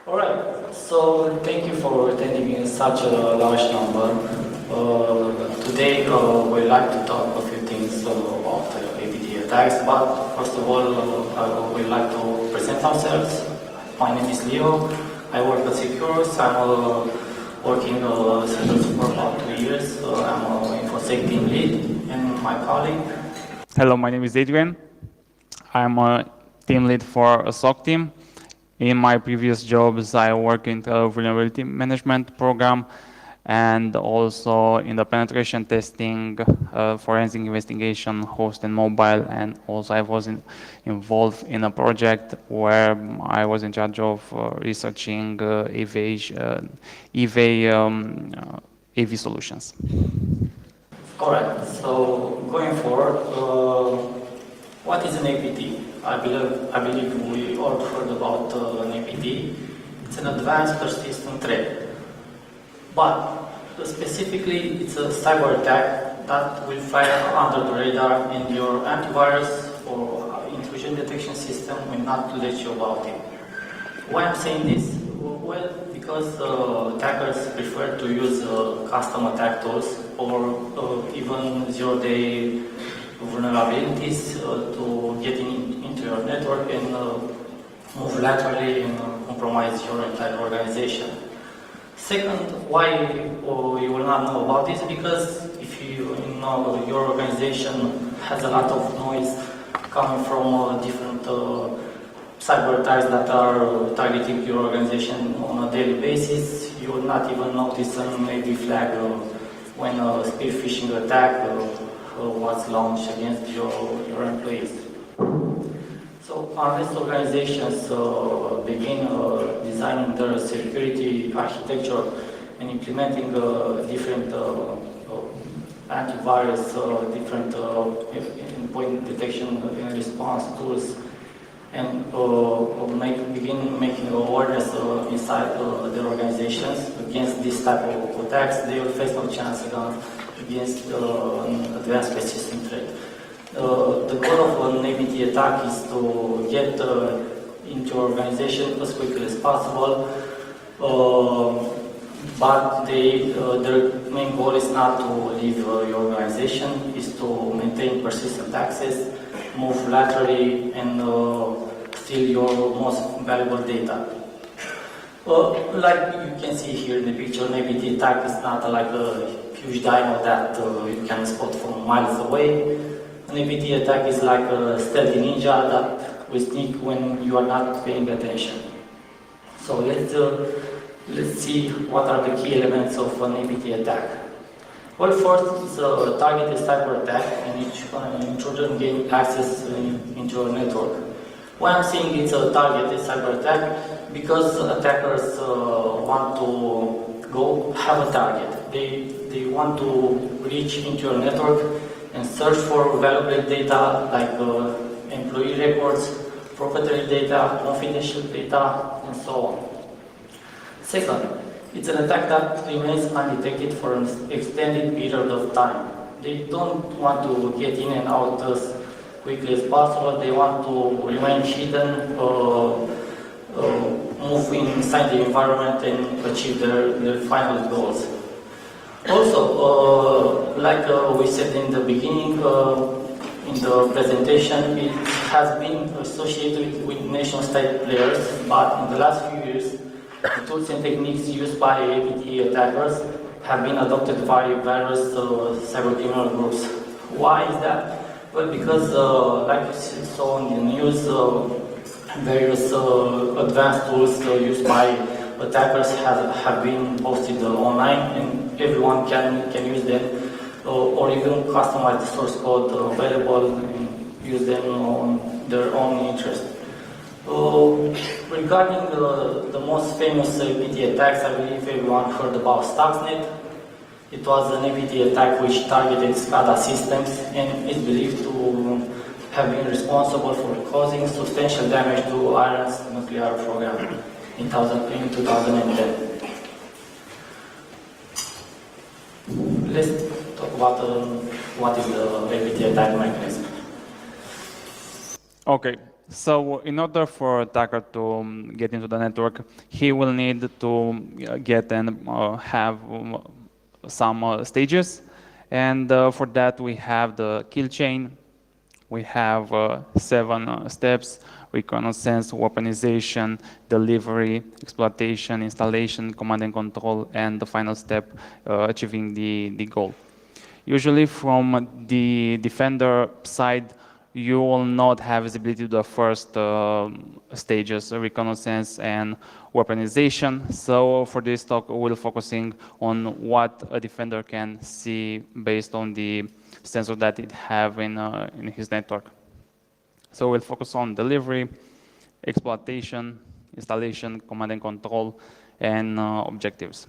All right, so thank you for attending in such a large number. Today we'd like to talk a few things about APT attacks, but first of all we'd like to present ourselves. My name is Leo, I work at Secures, I'm working Secures for about 2 years. I'm an infosec team lead, and my colleague. Hello, my name is Adrian. I'm a team lead for a SOC team. In my previous jobs, I work in the vulnerability management program and also in the penetration testing, forensic investigation, host and mobile, and also I was involved in a project where I was in charge of researching AV solutions. Correct. So going forward, what is an APT? I believe we all heard about an APT. It's an advanced persistent threat. But specifically, it's a cyber attack that will fly under the radar, and your antivirus or intrusion detection system will not let you about it. Why I'm saying this? Well, because attackers prefer to use custom attack tools or even zero-day vulnerabilities to get into your network and move laterally and compromise your entire organization. Second, why you will not know about this? Because if you know your organization has a lot of noise coming from different cyber attacks that are targeting your organization on a daily basis, you will not even notice an AV flag when a spear phishing attack was launched against your employees. So unless organizations begin designing their security architecture and implementing different antivirus, different endpoint detection and response tools, and begin making awareness inside their organizations against this type of attacks, they will face no chance against an advanced persistent threat. The goal of an APT attack is to get into your organization as quickly as possible, but their main goal is not to leave your organization, is to maintain persistent access, move laterally, and steal your most valuable data. Like you can see here in the picture, an APT attack is not like a huge dino that you can spot from miles away. An APT attack is like a stealthy ninja that will sneak when you are not paying attention. So let's see what are the key elements of an APT attack. Well, first, it's a targeted cyber attack in which an intruder gains access into your network. Why I'm saying it's a targeted cyber attack? Because attackers want to have a target. They want to reach into your network and search for valuable data like employee records, proprietary data, confidential data, and so on. Second, it's an attack that remains undetected for an extended period of time. They don't want to get in and out as quickly as possible. They want to remain hidden, move inside the environment and achieve their final goals. Also, like we said in the beginning, in the presentation, it has been associated with nation-state players, but in the last few years, the tools and techniques used by APT attackers have been adopted by various cybercriminal groups. Why is that? Well, because like you saw in the news, various advanced tools used by attackers have been posted online, and everyone can use them, or even customize the source code available and use them on their own interest. Regarding the most famous APT attacks, I believe everyone heard about Stuxnet. It was an APT attack which targeted SCADA systems and is believed to have been responsible for causing substantial damage to Iran's nuclear program in 2010. Let's talk about what is the APT attack mechanism. Okay, So in order for attacker to get into the network, he will need to get and have some stages. And for that, we have the kill chain. We have 7 steps: reconnaissance, weaponization, delivery, exploitation, installation, command and control, and the final step, achieving the goal. Usually from the defender side, you will not have visibility to the first stages, reconnaissance and weaponization. So for this talk, we'll focusing on what a defender can see based on the sensor that it have in his network. So we'll focus on delivery, exploitation, installation, command and control, and objectives.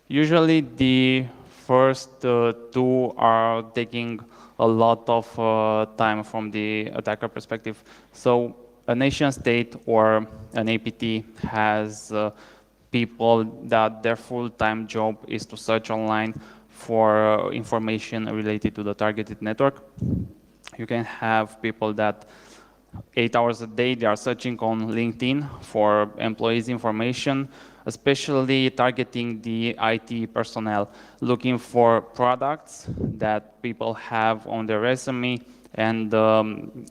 Usually the first 2 are taking a lot of time from the attacker perspective. So a nation state or an APT has people that their full-time job is to search online for information related to the targeted network. You can have people that 8 hours a day they are searching on LinkedIn for employees information, especially targeting the IT personnel, looking for products that people have on their resume, and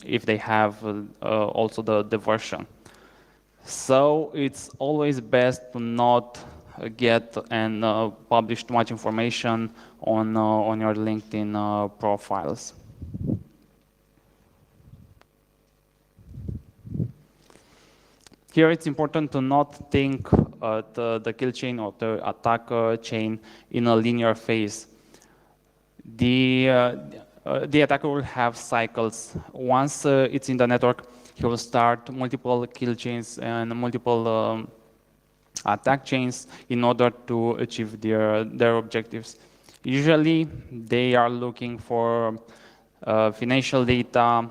if they have also the version. So it's always best to not get and publish too much information on your LinkedIn profiles. Here it's important to not think the kill chain or the attack chain in a linear phase. The attacker will have cycles. Once it's in the network, he will start multiple kill chains and multiple attack chains in order to achieve their objectives. Usually, they are looking for financial data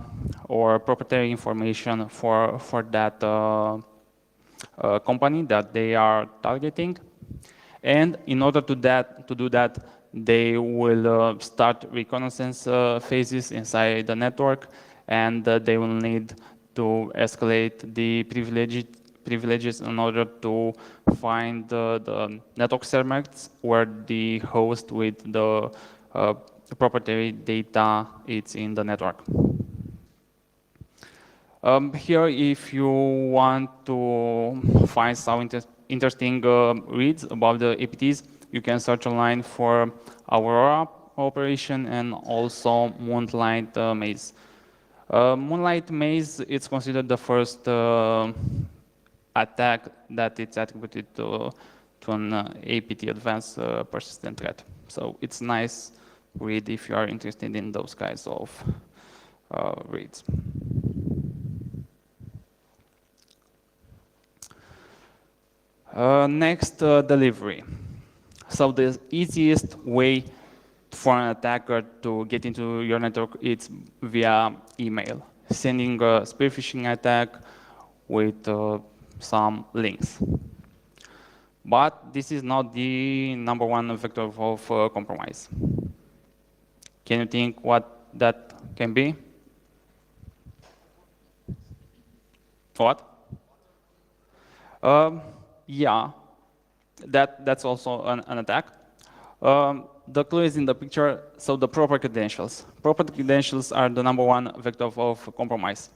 or proprietary information for that company that they are targeting. And in order to do that, they will start reconnaissance phases inside the network, and they will need to escalate the privileges in order to find the network segments where the host with the proprietary data is in the network. Here, if you want to find some interesting reads about the APTs, you can search online for Aurora operation and also Moonlight Maze. Moonlight Maze is considered the first attack that it's attributed to an APT, advanced persistent threat. So it's nice read if you are interested in those kinds of reads. Next, delivery. So the easiest way for an attacker to get into your network is via email, sending a spear phishing attack with some links. But this is not the #1 vector of compromise. Can you think what that can be? What? Yeah, that's also an attack. The clue is in the picture, so the proper credentials. Proper credentials are the #1 vector of compromise.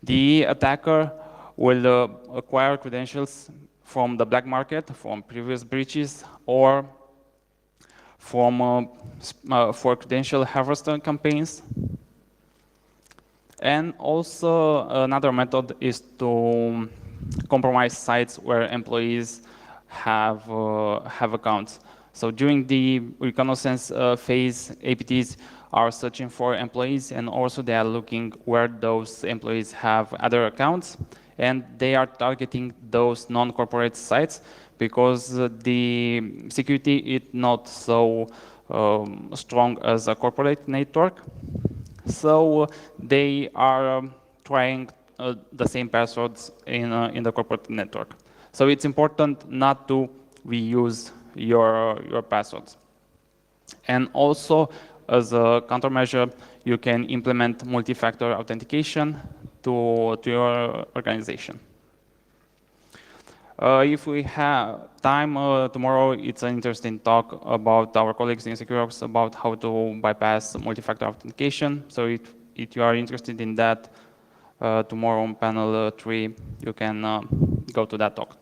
The attacker will acquire credentials from the black market, from previous breaches, or from for credential harvester campaigns. And also another method is to compromise sites where employees have accounts. So during the reconnaissance phase, APTs are searching for employees, and also they are looking where those employees have other accounts, and they are targeting those non-corporate sites because the security is not so strong as a corporate network. So they are trying the same passwords in the corporate network. So it's important not to reuse your passwords. And also, as a countermeasure, you can implement multi-factor authentication to your organization. If we have time tomorrow, it's an interesting talk about our colleagues in SecureOps about how to bypass multi-factor authentication. So if you are interested in that, tomorrow on panel 3, you can go to that talk.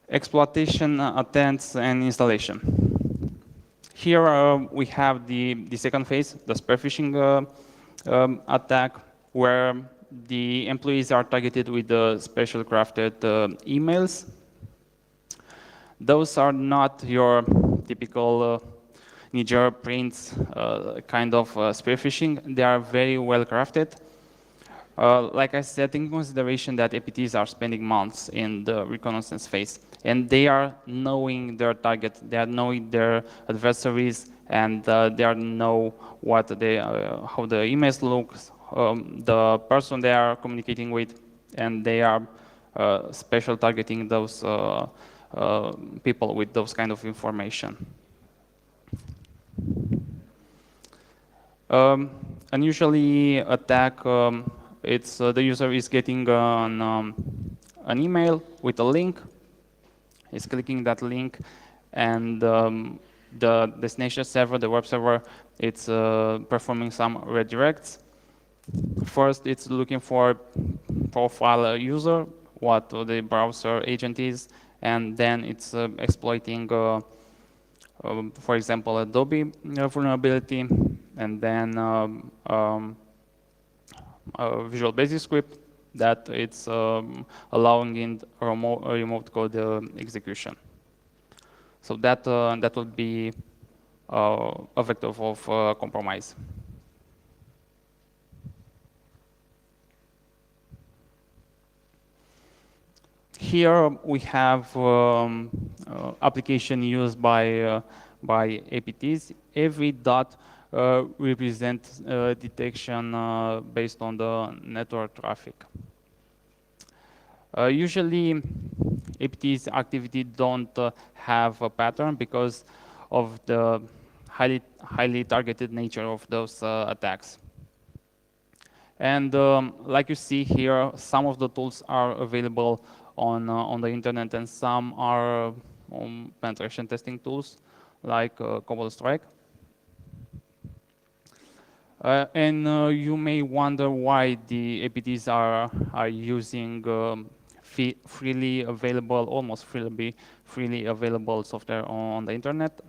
Exploitation, attempts, and installation. Here we have the second phase, the spear phishing attack, where the employees are targeted with the special crafted emails. Those are not your typical Niger prints kind of spear phishing. They are very well crafted. Like I said, in consideration that APTs are spending months in the reconnaissance phase, and they are knowing their target, they are knowing their adversaries, and they are know what they, how the emails look, the person they are communicating with, and they are special targeting those people with those kind of information. Unusually attack, it's the user is getting an email with a link. He's clicking that link, and the destination server, the web server, it's performing some redirects. First, it's looking for profile user, what the browser agent is, and then it's exploiting, for example, Adobe vulnerability, and then Visual Basic script that it's allowing in remote code execution. So that that would be a vector of compromise. Here we have application used by APTs. Every dot represents detection based on the network traffic. Usually, APTs activity don't have a pattern because of the highly targeted nature of those attacks. And like you see here, some of the tools are available on the internet, and some are penetration testing tools like CobbleStrike. And you may wonder why the APTs are using freely available, almost freely available software on the internet.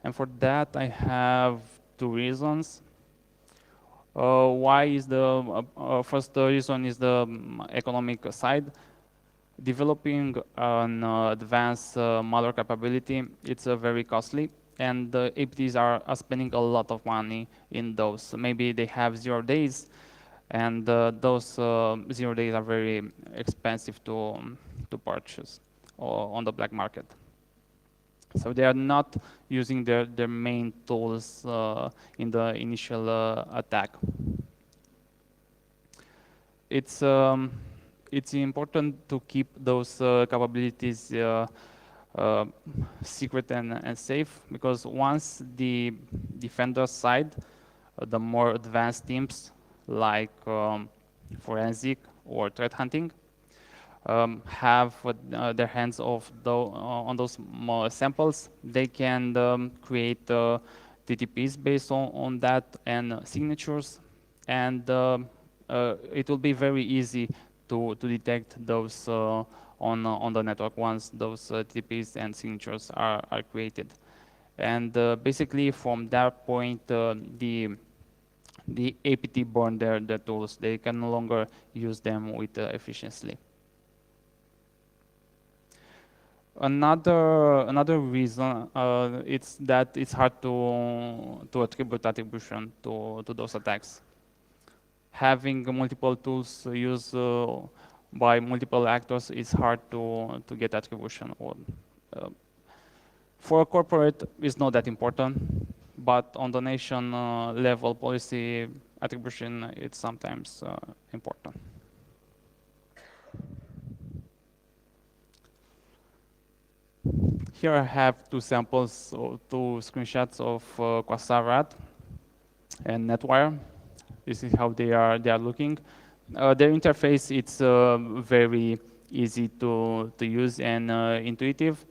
And for that, I have two reasons. Why is the first reason is the economic side. Developing an advanced malware capability, it's very costly, and the APTs are spending a lot of money in those. Maybe they have 0 days, and those 0 days are very expensive to purchase on the black market. So they are not using their main tools in the initial attack. It's important to keep those capabilities secret and safe, because once the defender side, the more advanced teams like forensic or threat hunting have their hands on those samples, they can create TTPs based on that and signatures, and it will be very easy to detect those on the network once those TTPs and signatures are created. And basically from that point, the APT burn their tools. They can no longer use them with efficiency. Another reason it's that it's hard to attribute attribution to those attacks. Having multiple tools used by multiple actors is hard to get attribution on. For a corporate, it's not that important, but on the nation level policy attribution, it's sometimes important. Here I have two samples, or two screenshots of Quasar RAT and NetWire. This is how they are looking. Their interface, it's very easy to use and intuitive.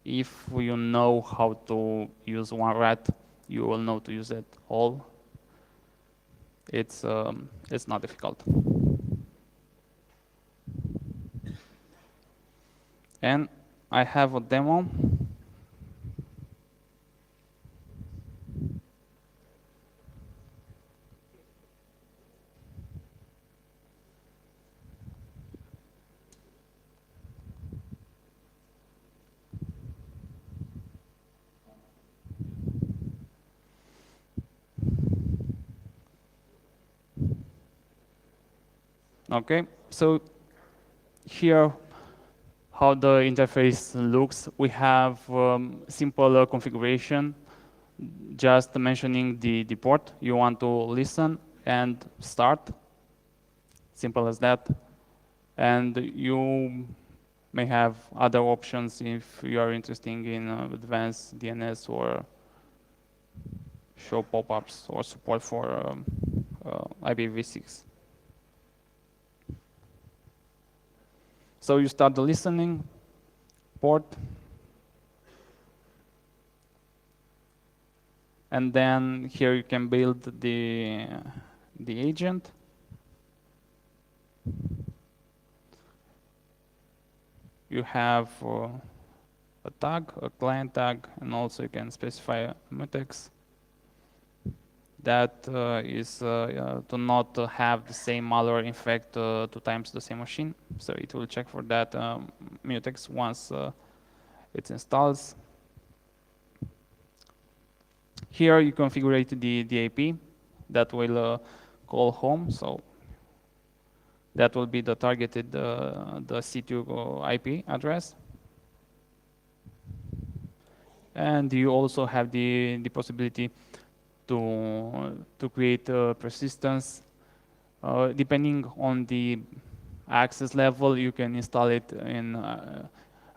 If you know how to use one RAT, you will know to use it all. It's not difficult. And I have a demo. Okay, so here how the interface looks. We have simple configuration, just mentioning the port you want to listen and start. Simple as that. And you may have other options if you are interested in advanced DNS or show pop-ups or support for IPv6. So you start the listening port, and then here you can build the agent. You have a tag, a client tag, and also you can specify a mutex. That is to not have the same malware infect 2 times the same machine. So it will check for that mutex once it installs. Here you configure the AP that will call home. So that will be the targeted the C2 IP address. And you also have the possibility to create persistence. Depending on the access level, you can install it in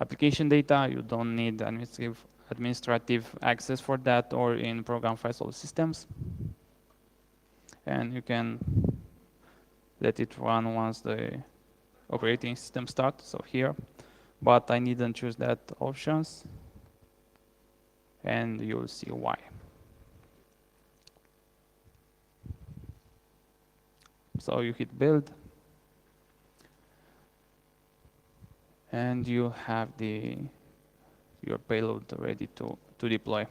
application data. You don't need administrative access for that, or in program file systems. And you can let it run once the operating system starts, so here. But I didn't choose that options, and you'll see why. So you hit build, and you have your payload ready to deploy.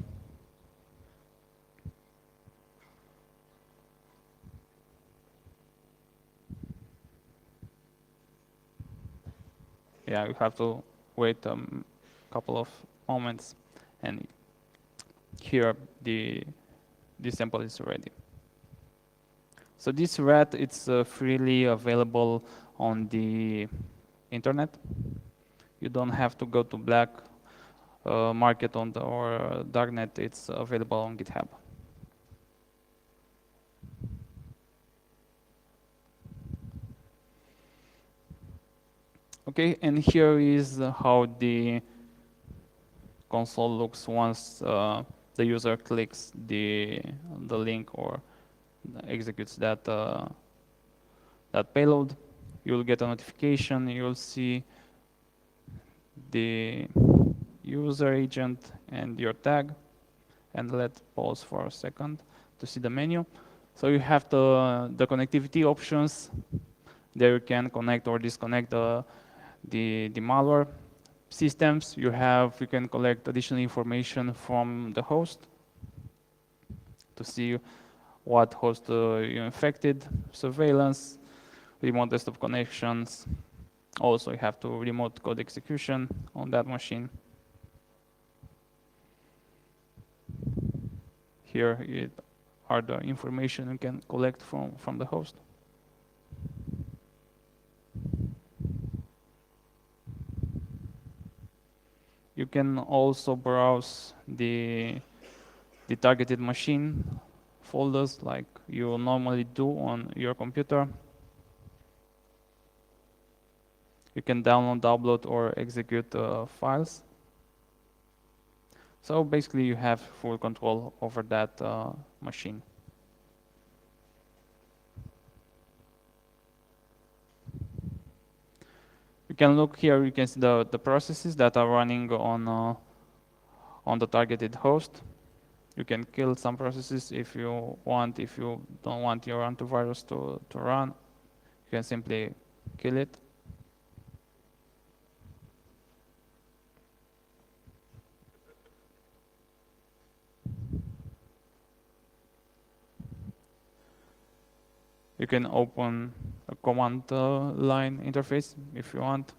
Yeah, you have to wait a couple of moments, and here the sample is ready. So this RAT, it's freely available on the internet. You don't have to go to black market or darknet. It's available on GitHub. Okay, and here is how the console looks once the user clicks the link or executes that payload. You'll get a notification. You'll see the user agent and your tag. And let's pause for a second to see the menu. So you have the connectivity options. There you can connect or disconnect the malware systems. You can collect additional information from the host to see what host you infected, surveillance, remote desktop connections. Also, you have to remote code execution on that machine. Here are the information you can collect from the host. You can also browse the targeted machine folders like you normally do on your computer. You can download, upload, or execute files. So basically you have full control over that machine. You can look here, you can see the processes that are running on the targeted host. You can kill some processes if you want. If you don't want your antivirus to run, you can simply kill it. You can open a command line interface if you want.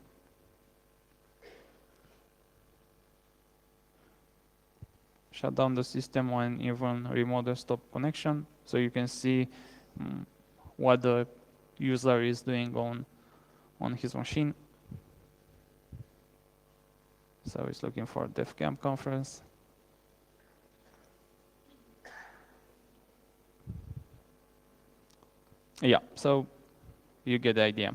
Shut down the system when even remote desktop connection, so you can see what the user is doing on his machine. So he's looking for DefCamp conference. Yeah, so you get the idea.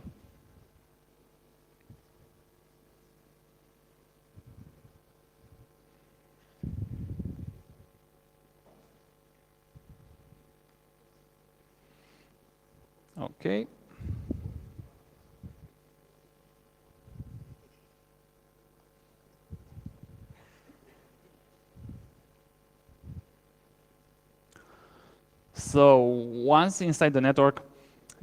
Okay. So once inside the network,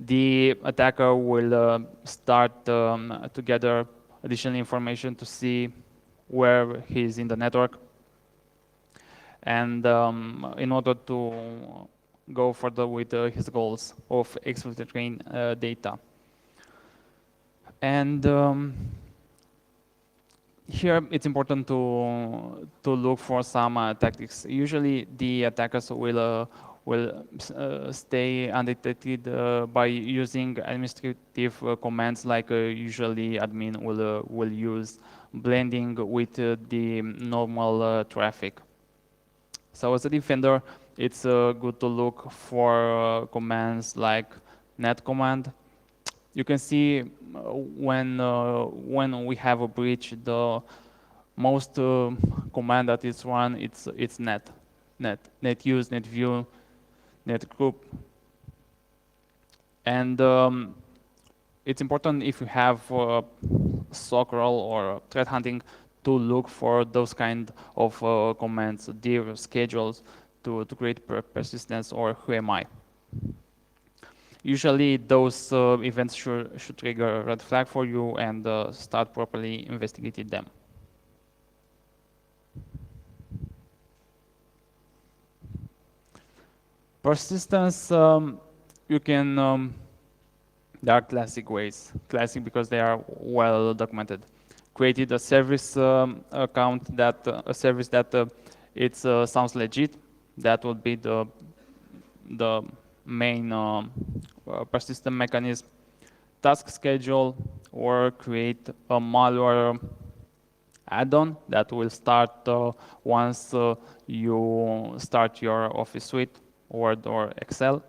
the attacker will start to gather additional information to see where he's in the network. And in order to go further with his goals of exfiltrating data. And here it's important to look for some tactics. Usually the attackers will stay undetected by using administrative commands like usually admin will use, blending with the normal traffic. So as a defender, it's good to look for commands like net command. You can see when we have a breach, the most command that is run it's net use, net view, net group, and it's important if you have SOC role or threat hunting to look for those kind of commands, dir, schedules, to create persistence or who am I. Usually those events should trigger a red flag for you and start properly investigating them. Persistence, you can, there are classic ways. Classic because they are well documented. Created a service account that, a service that it sounds legit. That would be the main persistent mechanism. Task schedule or create a malware add-on that will start once you start your Office suite, Word or Excel.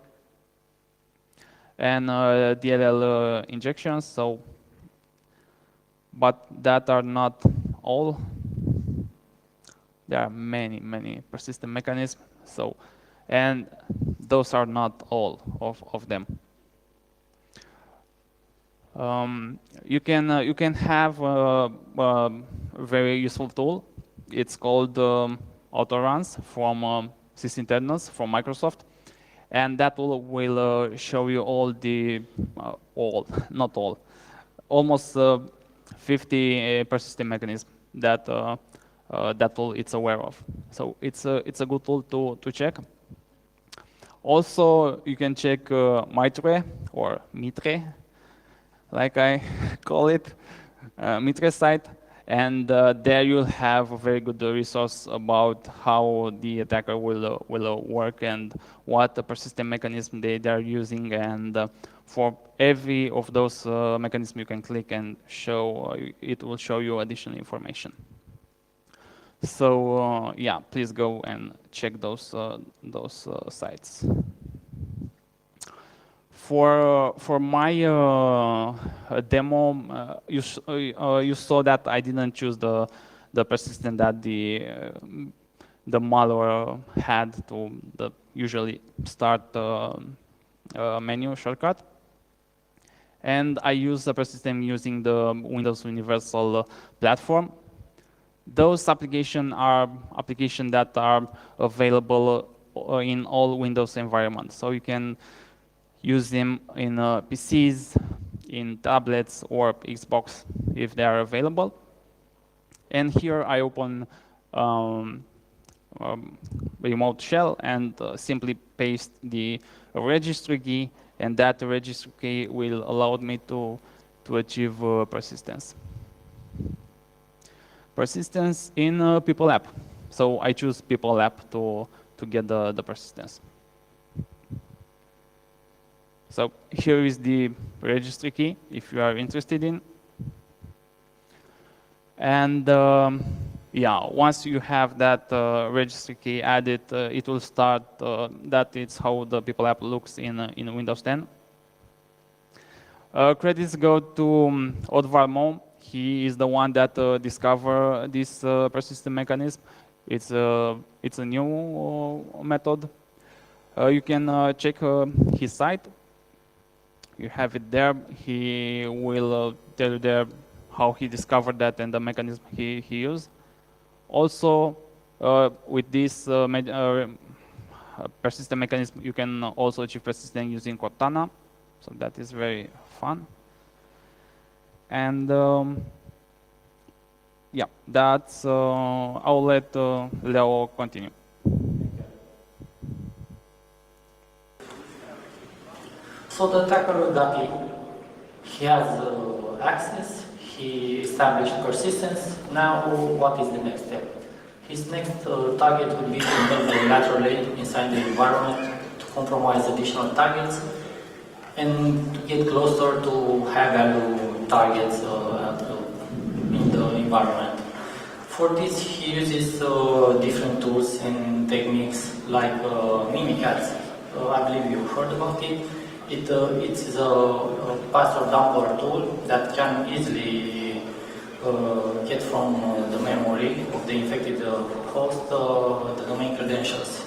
And DLL injections, so, but that are not all. There are many persistent mechanisms, so, and those are not all of them. You can have a very useful tool. It's called Autoruns from sysinternals from Microsoft, and that will show you all the not all, almost 50 persistent mechanisms that that tool it's aware of. So it's a good tool to check. Also, you can check Mitre or Mitre, like I call it, Mitre site, and there you'll have a very good resource about how the attacker will work and what the persistent mechanism they are using, and for every of those mechanisms you can click and show, it will show you additional information. So yeah, please go and check those sites. For my demo, you saw that I didn't choose the persistent that the the malware had to the usually start menu shortcut. And I use the persistent using the Windows Universal platform. Those applications are applications that are available in all Windows environments. So you can use them in PCs, in tablets, or Xbox if they are available. And here I open remote shell and simply paste the registry key, and that registry key will allow me to achieve persistence. Persistence in people app. So I choose people app to get the persistence. So here is the registry key if you are interested in. And yeah, once you have that registry key added, it will start. That is how the people app looks in Windows 10. Credits go to Odvar Mo. He is the one that discovered this persistent mechanism. It's a new method. You can check his site. You have it there. He will tell you there how he discovered that and the mechanism he used. Also, with this persistent mechanism, you can also achieve persistence using Cortana. So that is very fun. And yeah, that's, I'll let Leo continue. So the attacker got in. He has access, he established persistence. Now what is the next step? His next target would be to enable laterally inside the environment to compromise additional targets and to get closer to high-value targets in the environment. For this, he uses different tools and techniques like Mimikatz. I believe you heard about it. It's a password dumper tool that can easily get from the memory of the infected host the domain credentials.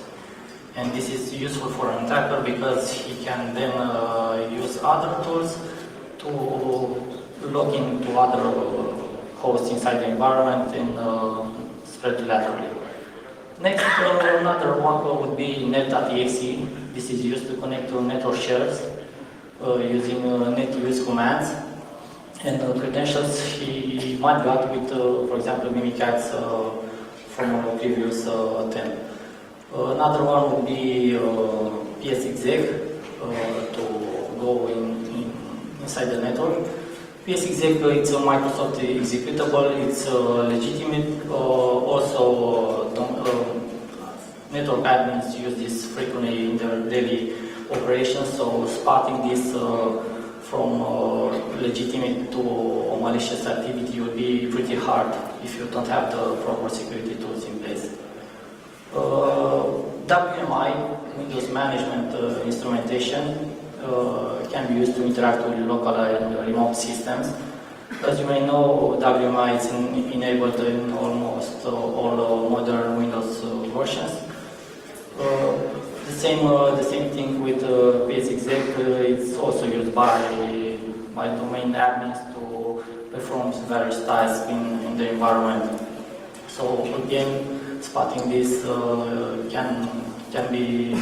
And this is useful for an attacker because he can then use other tools to log into other hosts inside the environment and spread laterally. Next, another one would be net.exe. This is used to connect to network shares using net use commands and credentials he might got with, for example, Mimikatz from a previous attempt. Another one would be psexec to go inside the network. psexec, it's a Microsoft executable, it's legitimate. Also, network admins use this frequently in their daily operations, so spotting this from legitimate to malicious activity would be pretty hard if you don't have the proper security tools in place. WMI, Windows Management Instrumentation, can be used to interact with local and remote systems. As you may know, WMI is enabled in almost all modern Windows versions. The same thing with psexec. It's also used by domain admins to perform various tasks in the environment. So again, spotting this can be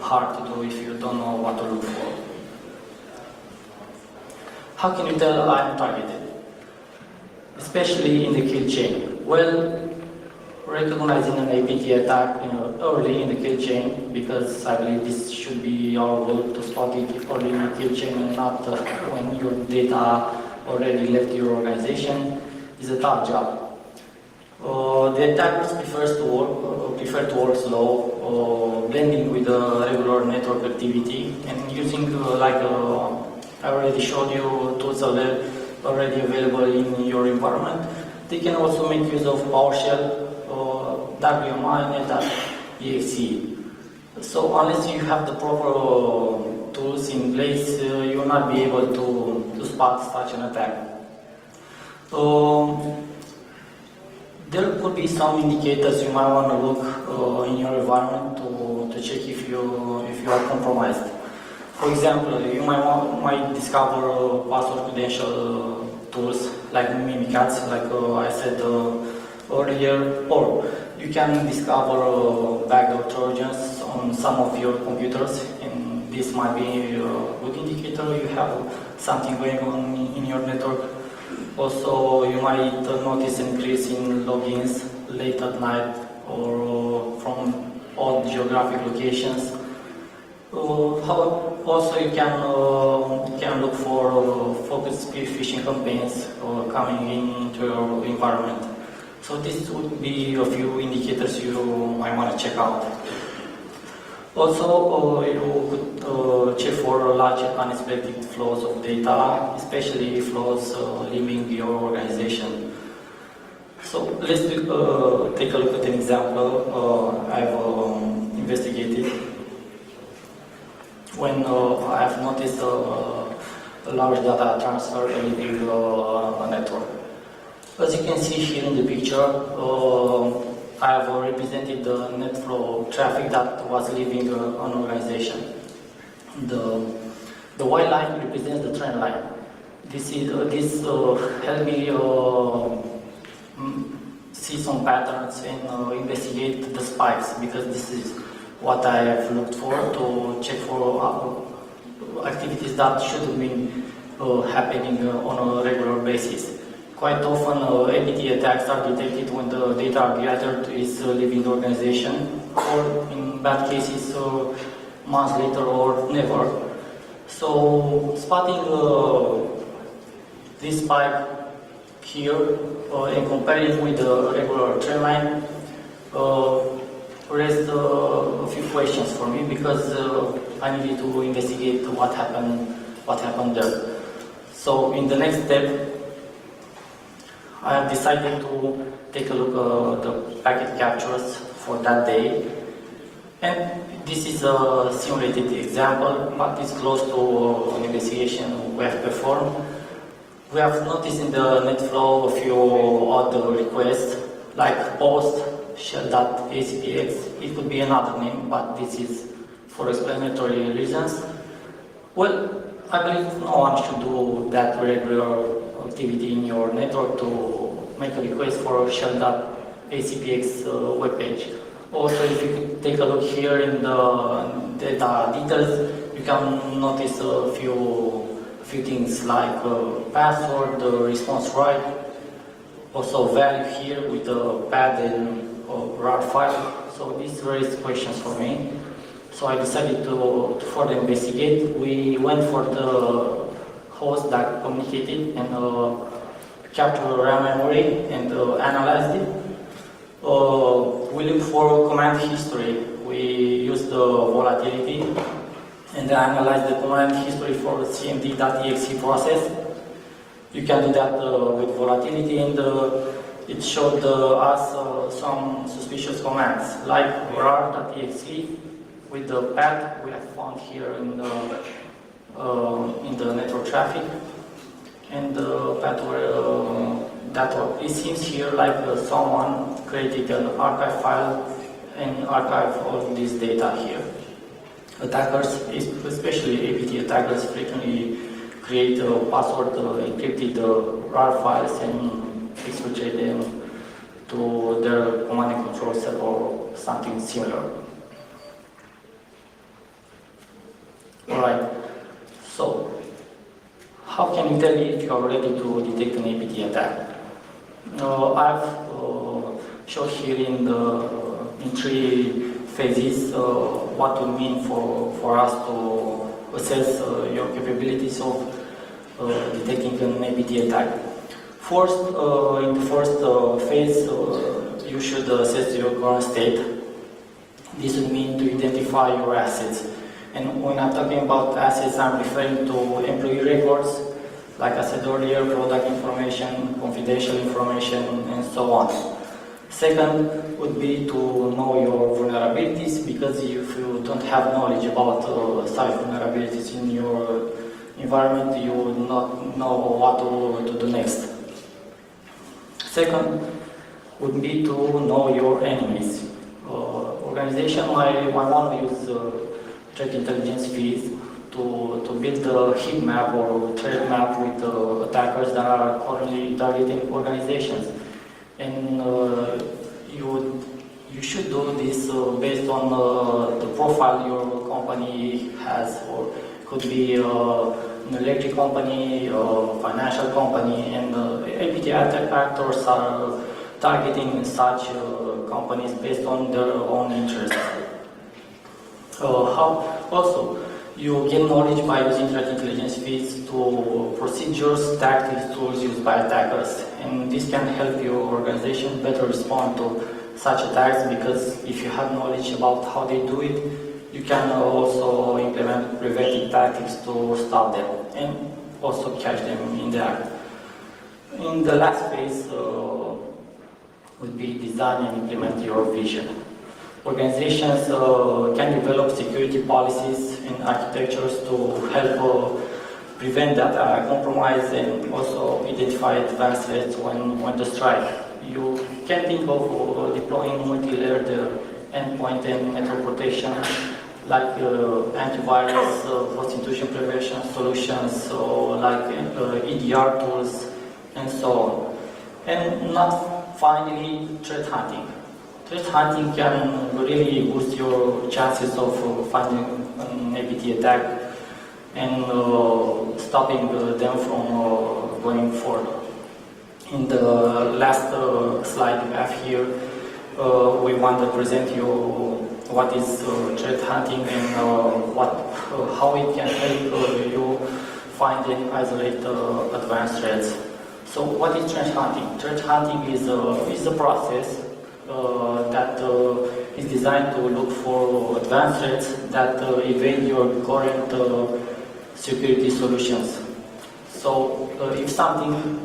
hard to do if you don't know what to look for. How can you tell I'm targeted? Especially in the kill chain. Well, recognizing an APT attack early in the kill chain, because I believe this should be our goal to spot it early in the kill chain and not when your data already left your organization, is a tough job. The attackers prefer to work slow, blending with the regular network activity and using I already showed you tools already available in your environment. They can also make use of PowerShell, WMI, net.exe. So unless you have the proper tools in place, you will not be able to spot such an attack. There could be some indicators you might want to look in your environment to check if you are compromised. For example, you might discover password credential tools like Mimikatz, like I said earlier, or you can discover backdoor trojans on some of your computers, and this might be a good indicator you have something going on in your network. Also, you might notice an increase in logins late at night or from odd geographic locations. Also, you can look for focused spear phishing campaigns coming into your environment. So this would be a few indicators you might want to check out. Also, you could check for large unexpected flows of data, especially flows leaving your organization. So let's take a look at an example I've investigated. When I've noticed a large data transfer leaving a network. As you can see here in the picture, I have represented the net flow traffic that was leaving an organization. The white line represents the trend line. This helped me see some patterns and investigate the spikes, because this is what I have looked for to check for activities that should have been happening on a regular basis. Quite often, APT attacks are detected when the data gathered is leaving the organization, or in bad cases, months later or never. So, spotting this spike here and comparing with the regular trend line raised a few questions for me, because I needed to investigate what happened there. So, in the next step, I have decided to take a look at the packet captures for that day, and this is a simulated example, but it's close to an investigation we have performed. We have noticed in the net flow a few odd requests, like post shell.acpx. It could be another name, but this is for explanatory reasons. Well, I believe no one should do that regular activity in your network to make a request for shell.acpx webpage. Also, if you could take a look here in the data details, you can notice a few things like password, the response right, also value here with the pad and RAR file. So these raised questions for me. So I decided to further investigate. We went for the host that communicated and captured RAM memory and analyzed it. We look for command history. We use the volatility and analyze the command history for the cmd.exe process. You can do that with volatility, and it showed us some suspicious commands like rar.exe with the path we have found here in the network traffic, and the path where it seems here like someone created an archive file and archived all this data here. Attackers, especially APT attackers, frequently create password encrypted RAR files and exfiltrate them to their command and control server or something similar. Alright, so how can you tell if you are ready to detect an APT attack? I've shown here in 3 phases what would mean for us to assess your capabilities of detecting an APT attack. First, in the first phase, you should assess your current state. This would mean to identify your assets. And when I'm talking about assets, I'm referring to employee records, like I said earlier, product information, confidential information, and so on. Second would be to know your vulnerabilities, because if you don't have knowledge about such vulnerabilities in your environment, you would not know what to do next. Second would be to know your enemies. Organization might want to use threat intelligence feeds to build a heat map or threat map with attackers that are currently targeting organizations. And you should do this based on the profile your company has, or could be an electric company, financial company, and APT actors are targeting such companies based on their own interests. Also, you gain knowledge by using threat intelligence feeds to procedures, tactics, tools used by attackers, and this can help your organization better respond to such attacks, because if you have knowledge about how they do it, you can also implement preventive tactics to stop them and also catch them in the act. In the last phase would be design and implement your vision. Organizations can develop security policies and architectures to help prevent data compromise and also identify advanced threats when to strike. You can think of deploying multi-layered endpoint and network protection like antivirus, post-intrusion prevention solutions, or like EDR tools, and so on. And not finally, threat hunting. Threat hunting can really boost your chances of finding an APT attack and stopping them from going forward. In the last slide we have here, we want to present you what is threat hunting and how it can help you find and isolate advanced threats. So what is threat hunting? Threat hunting is a process that is designed to look for advanced threats that evade your current security solutions. So if something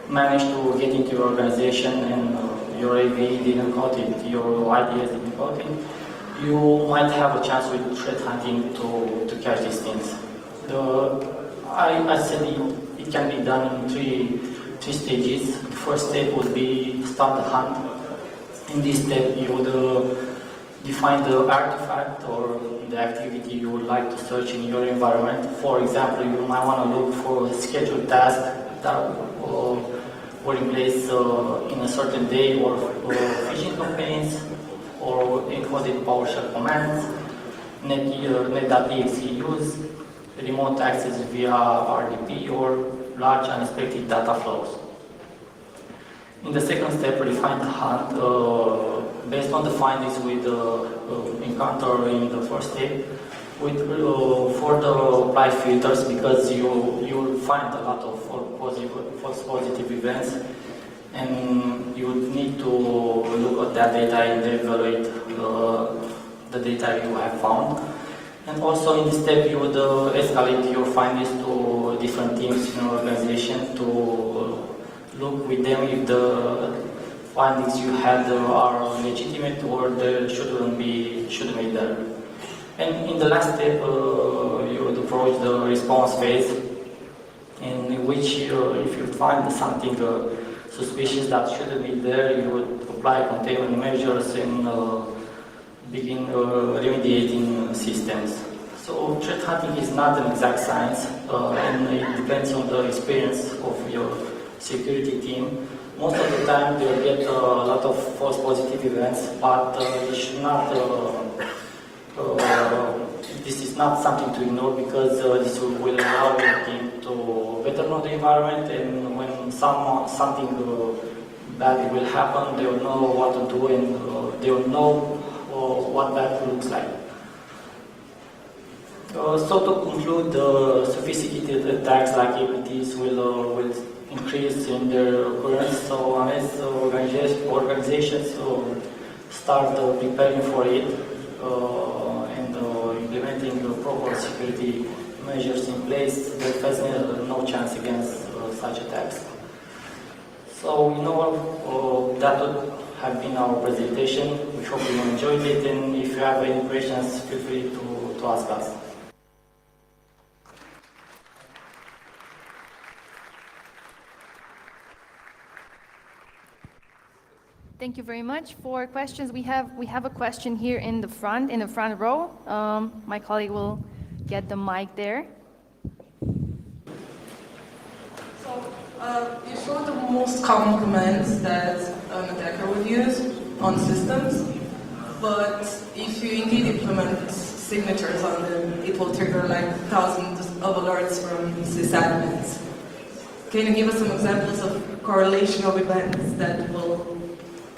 managed to get into your organization and your AV didn't caught it, your IDS didn't caught it, you might have a chance with threat hunting to catch these things. I said it can be done in three stages. The first step would be start the hunt. In this step, you would define the artifact or the activity you would like to search in your environment. For example, you might want to look for scheduled tasks that were in place in a certain day, or phishing campaigns, or encoded PowerShell commands, net.exe use, remote access via RDP, or large unexpected data flows. In the second step, refine the hunt based on the findings we encounter in the first step, with further apply filters, because you'll find a lot of false positive events, and you would need to look at that data and evaluate the data you have found. And also in this step, you would escalate your findings to different teams in your organization to look with them if the findings you had are legitimate or they shouldn't be there. And in the last step, you would approach the response phase, in which if you find something suspicious that shouldn't be there, you would apply containment measures and begin remediating systems. So threat hunting is not an exact science, and it depends on the experience of your security team. Most of the time they will get a lot of false positive events, but you should not, this is not something to ignore, because this will allow your team to better know the environment, and when something bad will happen, they will know what to do, and they will know what that looks like. So to conclude, sophisticated attacks like APTs will increase in their occurrence. So unless organizations start preparing for it and implementing proper security measures in place, there is no chance against such attacks. So that would have been our presentation. We hope you enjoyed it, and if you have any questions, feel free to ask us. Thank you very much. For questions, we have a question here in the front row. My colleague will get the mic there. So you showed the most common commands that an attacker would use on systems, but if you indeed implement signatures on them, it will trigger like thousands of alerts from sysadmins. Can you give us some examples of correlation of events that will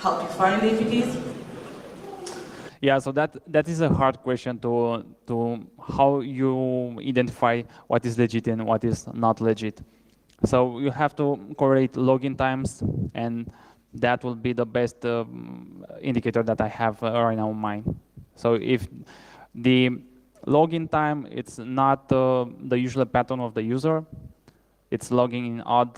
help you find APTs? Yeah, so that is a hard question to how you identify what is legit and what is not legit. So you have to correlate login times, and that will be the best indicator that I have right now in mind. So if the login time, it's not the usual pattern of the user, it's logging in odd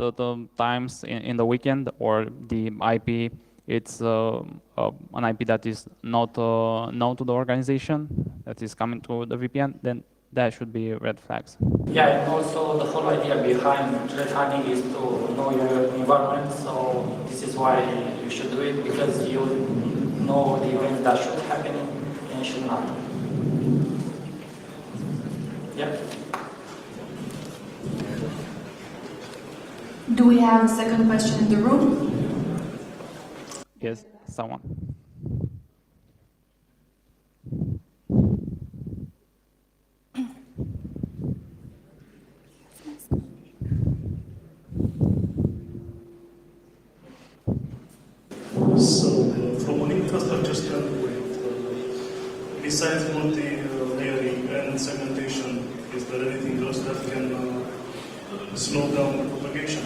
times in the weekend, or the IP, it's an IP that is not known to the organization, that is coming through the VPN, then that should be red flags. Yeah, and also the whole idea behind threat hunting is to know your environment, so this is why you should do it, because you know the events that should happen and should not. Yeah. Do we have a second question in the room? Yes, someone. So, from an infrastructure standpoint, besides multi-layering and segmentation, is there anything else that can slow down the propagation?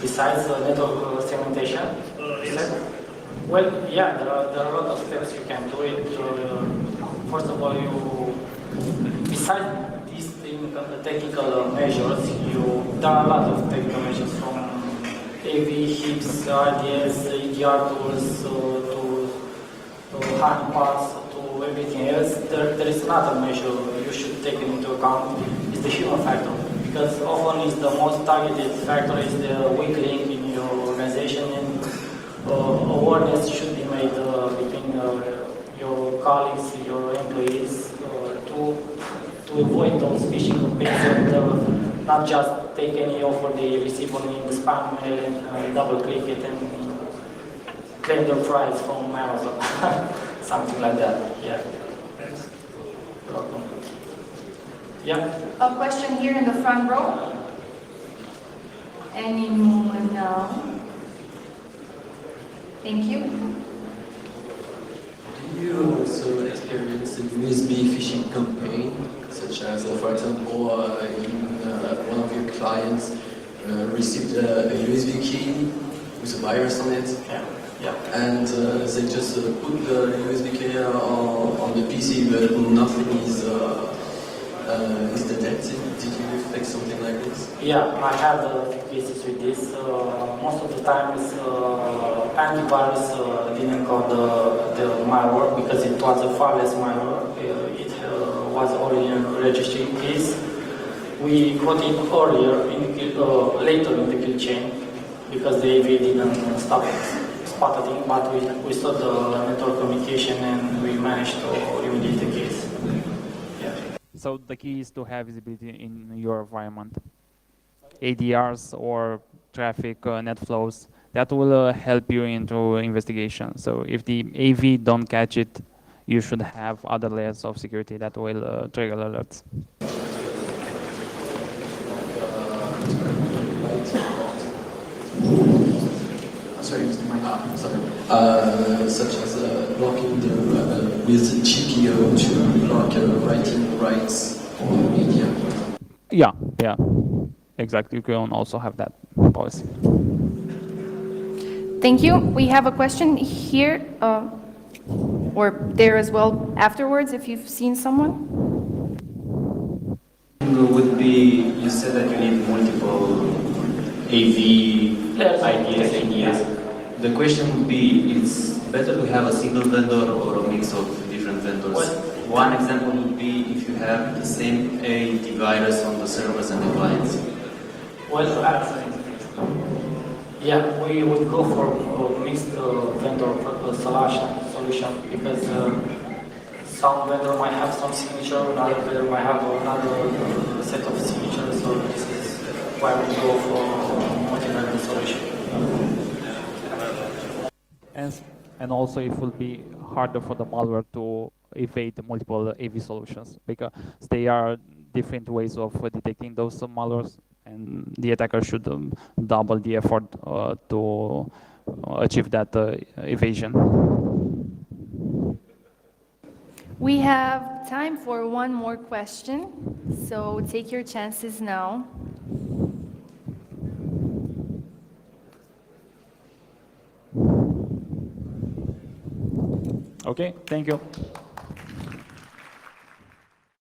Besides network segmentation? Yes. Well, yeah, there are a lot of steps you can do it. First of all, besides these technical measures, there are a lot of technical measures from AV, HIPs, RDS, EDR tools, to handpass, to everything else. There is another measure you should take into account, is the human factor. Because often is the most targeted factor is the weak link in your organization, and awareness should be made between your colleagues, your employees, to avoid those phishing campaigns and not just take any offer they receive only in the spam mail and double click it and claim their prize from Amazon, something like that. Yeah. Thanks. You're welcome. Yeah. A question here in the front row. Anyone now? Thank you. Do you also experience a USB phishing campaign, such as, for example, one of your clients received a USB key with a virus on it? Yeah. And they just put the USB key on the PC, but nothing is detected. Did you expect something like this? Yeah, I have a few cases with this. Most of the times, antivirus didn't call the malware because it was a fileless malware. It was already in registry keys. We caught it earlier, later in the kill chain, because the AV didn't spot it, but we saw the network communication and we managed to remediate the case. So the key is to have visibility in your environment. ADRs or traffic net flows, that will help you into investigation. So if the AV don't catch it, you should have other layers of security that will trigger alerts. Sorry, such as blocking with GPO to block writing rights or media. Yeah, exactly. You can also have that policy. Thank you. We have a question here, or there as well afterwards, if you've seen someone. Would be, you said that you need multiple AV ideas, ADs. The question would be, it's better to have a single vendor or a mix of different vendors. One example would be if you have the same antivirus on the servers and the clients. Well, Yeah, we would go for a mixed vendor solution because some vendor might have some signature, another vendor might have another set of signatures, so this is why we go for multi-vendor solution. And also it will be harder for the malware to evade the multiple AV solutions because they are different ways of detecting those malwares, and the attacker should double the effort to achieve that evasion. We have time for one more question, so take your chances now. Okay, thank you.